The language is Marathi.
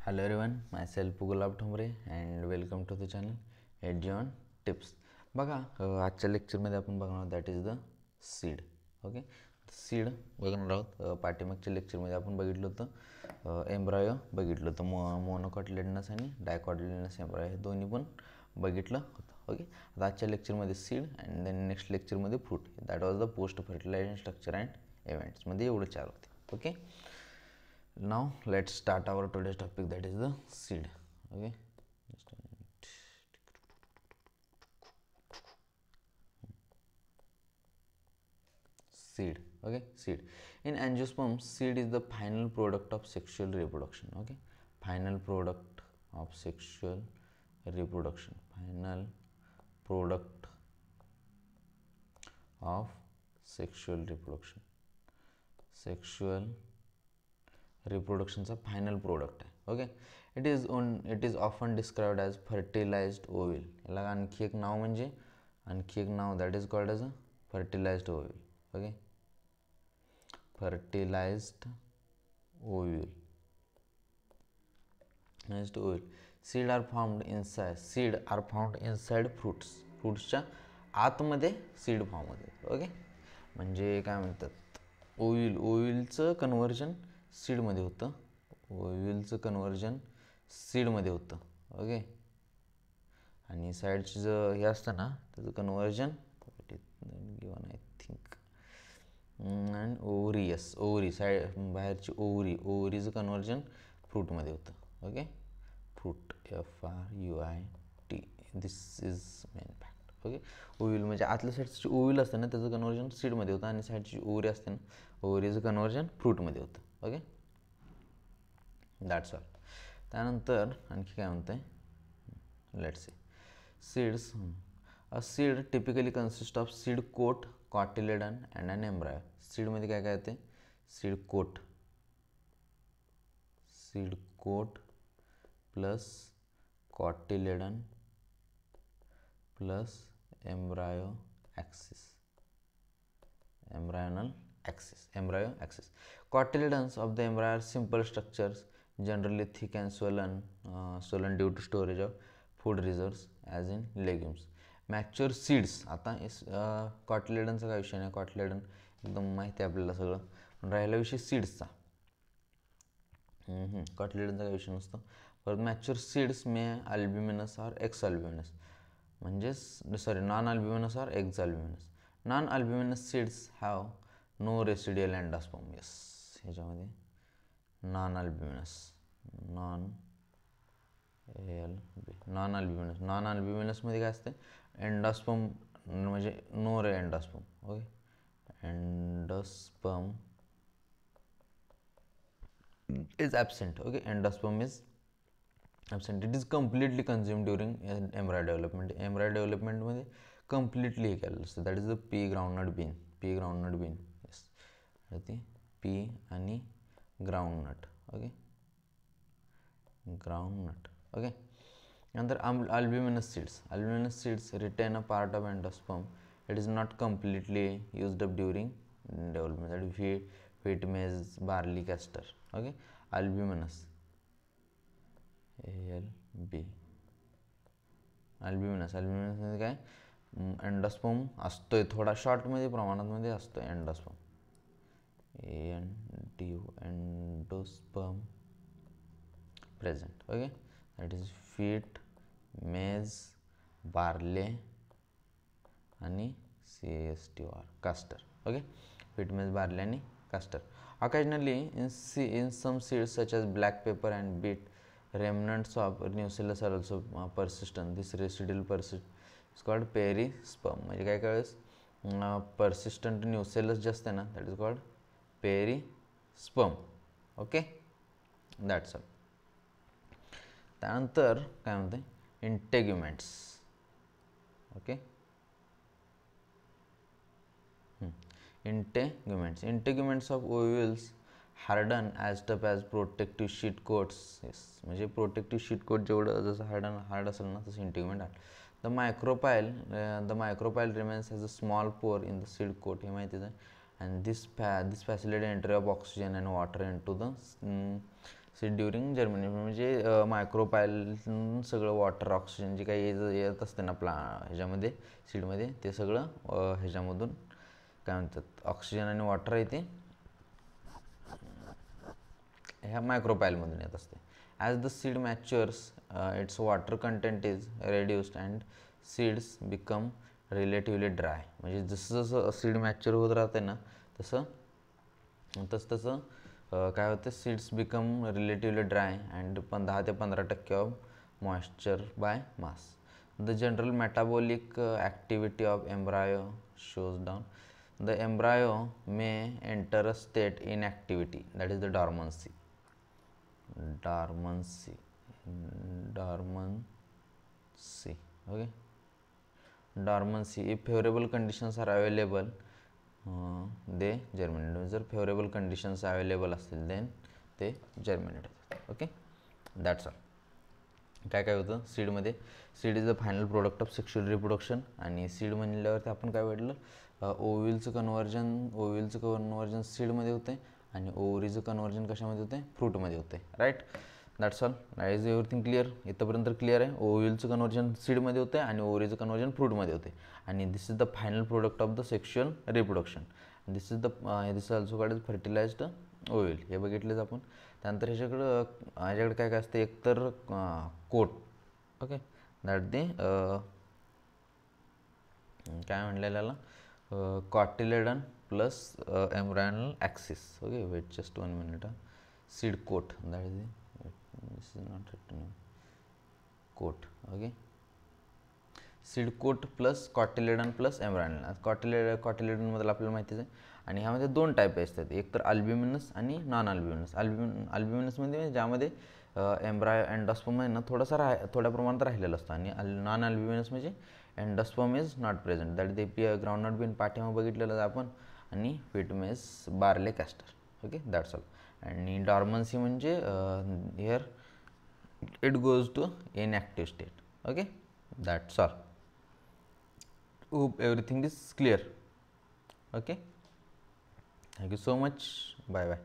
Hello everyone, myself Pugulab Thomre and welcome to the channel Edgeon Tips. बघा आजच्या लेक्चरमध्ये आपण बघणार आहोत that is the seed. Okay, seed बघणार आहोत. पाठीमागच्या लेक्चरमध्ये आपण बघितलं होतं एम्ब्रायो बघितलं होतं, मोनोकॉटिलेडनस आणि डायकॉटिलेडनस एम्ब्रायो हे दोन्ही पण बघितलं होतं. ओके, आता आजच्या लेक्चरमध्ये सीड अँड देन नेक्स्ट लेक्चरमध्ये fruit. That was the post fertilization structure and इव्हेंट्समध्ये एवढं चार होते. Okay, now let's start our today's topic, that is the seed. Okay, just a minute. Seed. Okay, seed in angiosperm, seed is the final product of sexual reproduction. Okay, final product of sexual reproduction, final product of sexual reproduction, sexual रिप्रोडक्शनचा फायनल प्रोडक्ट आहे. Okay, it is often described as fertilized ovule. याला आणखी एक नाव that is called as a fertilized ovule. Okay, fertilized ovule. Seed are found inside फ्रुट्सच्या आतमध्ये सीड फॉर्म होते. ओके, म्हणजे काय म्हणतात, ओव्हिलचं कन्व्हर्जन सीडमध्ये होतं. ओके, आणि साईडचं जे हे असतं ना त्याचं conversion given I think and ovary side बाहेरची ओव्हरीचं कन्व्हर्जन फ्रूटमध्ये होतं. Okay, fruit FRUIT, this is main fact. Okay, ovule म्हणजे आतल्या साईडची ओव्हिल असतं ना त्याचं कन्व्हर्जन सीडमध्ये होतं आणि साईडची ओव्हरी असते ना ओव्हरीचं कन्व्हर्जन फ्रूटमध्ये होतं. Okay, that's all. त्यानंतर आणखी काय म्हणतं आहे, let's see. Seeds. A seed typically consist of seed coat, cotyledon and an embryo. सीडमध्ये काय काय येते, seed coat plus cotyledon plus embryo axis. Cotyledons of the embryo are simple structures, generally thick and swollen due to storage of food reserves as in legumes. Mature seeds. आता कॉटिलेडनचा काय विषय नाही, कॉटिलेडन एकदम माहिती आहे आपल्याला सगळं, पण राहिला विषय सीड्सचा. कॉटिलेडनचा काय विषय नसतो. परत mature seeds may albuminous or ex albuminous, म्हणजेच non albuminous or ex albuminous. Non albuminous seeds have no residual endosperm. Yes, ह्याच्यामध्ये नॉन अल्ब्युमिनसमध्ये काय असते, एंडोस्पर्म म्हणजे नो रे endosperm. Okay, endosperm is absent. Okay, endosperm is absent. It is completely consumed during embryo development. Embryo development मध्ये completely हे केलेलं असतं. That is the pea groundnut bean. Yes, ते पी आणि ग्राउंडनट. Okay, okay. नंतर albuminous seeds retain a part of endosperm. It is not completely used up during development. That wheat, maize, barley, castor. Okay, albuminous अल्ब्युमिनसमध्ये काय, एंडोस्पर्म असतोय थोडा शॉर्टमध्ये प्रमाणामध्ये असतोय endosperm. Endosperm present. Okay, that is wheat, maize, barley आणि CST castor. Okay, wheat, maize, barley आणि castor. Occasionally, in some seeds such as black pepper and beet, remnants of nucellus are also persistent. This residual is called perisperm. म्हणजे काय वेळेस persistent nucellus जे असते ना that is called perisperm. Okay, that's all. त्यानंतर काय म्हणते, integuments. Okay, integuments of ovules harden as tough as protective sheet coats. Yes, म्हणजे प्रोटेक्टिव्ह शीट कोट जेवढं जसं हार्ड असेल ना तसं integument hard. The micropyle remains as a small pore in the seed coat, हे माहितीच आहे. And this facility entry of oxygen and water into the seed during germination म्हणजे मायक्रोपायल सगळं वॉटर ऑक्सिजन जे काही येत असते ना ह्याच्यामध्ये सीडमध्ये ते सगळं ह्याच्यामधून काय म्हणतात ऑक्सिजन आणि वॉटर येते ह्या मायक्रोपायलमधून येत असते. As the seed matures its water content is reduced and seeds become relatively dry. म्हणजे जसं जसं सीड मॅच्युअर होत राहते ना तसं तसं काय होतं seeds become relatively dry and 10 ते 15% of moisture by mass. The general metabolic activity of embryo shows down. The embryo may enter a state inactivity, that is the dormancy. Okay. Dormancy. If favorable conditions are available, they germinate. जर favorable conditions available असतील then ते germinate होतात. Okay, that's all. काय काय होतं सीडमध्ये? Seed is the final product of sexual reproduction. आणि सीड म्हणल्यावरती आपण काय म्हटलं, ओव्हिलचं कन्व्हर्जन सीडमध्ये होते आणि ओव्हरीचं कन्व्हर्जन कशामध्ये होते? फ्रूटमध्ये होते. Right, that's all. Is everything clear? इथंपर्यंत क्लिअर आहे. ओव्हिलचं कन्व्हर्जन सीडमध्ये होते आणि ओव्हरीचं कन्व्हर्जन फ्रूटमध्ये होते. आणि this is the final product of the sexual reproduction. This is also called fertilised ovule. हे बघितलेच आपण. त्यानंतर ह्याच्याकडे काय काय असते? एकतर कोट. ओके, दॅट दी काय म्हणलेल्याला cotyledon plus embryonal axis. Okay, wait just 1 minute. Seed coat, that is this is not written coat. Okay, seed coat plus cotyledon plus embryonal. कॉटिलेडनमधलं आपल्याला माहितीच आहे. आणि ह्यामध्ये 2 टाईप असतात, एक तर अल्ब्युमिनस आणि नॉन अल्ब्युमिनस. अल्ब्युमिनसमध्ये ज्यामध्ये एम्ब्रायो एंडोस्पर्म आहे ना थोड्या प्रमाणात राहिलेलं असतं. आणि नॉन अल्ब्युमिनस म्हणजे endosperm is not present. That ते ग्राउंडनट बीन पाठीमागे बघितलेलं आपण. आणि wheat maize barley castor. Okay, that's all. आणि डॉर्मन्सी म्हणजे here it goes to inactive state. Okay, that's all. Hope everything is clear. Okay, thank you so much. Bye bye.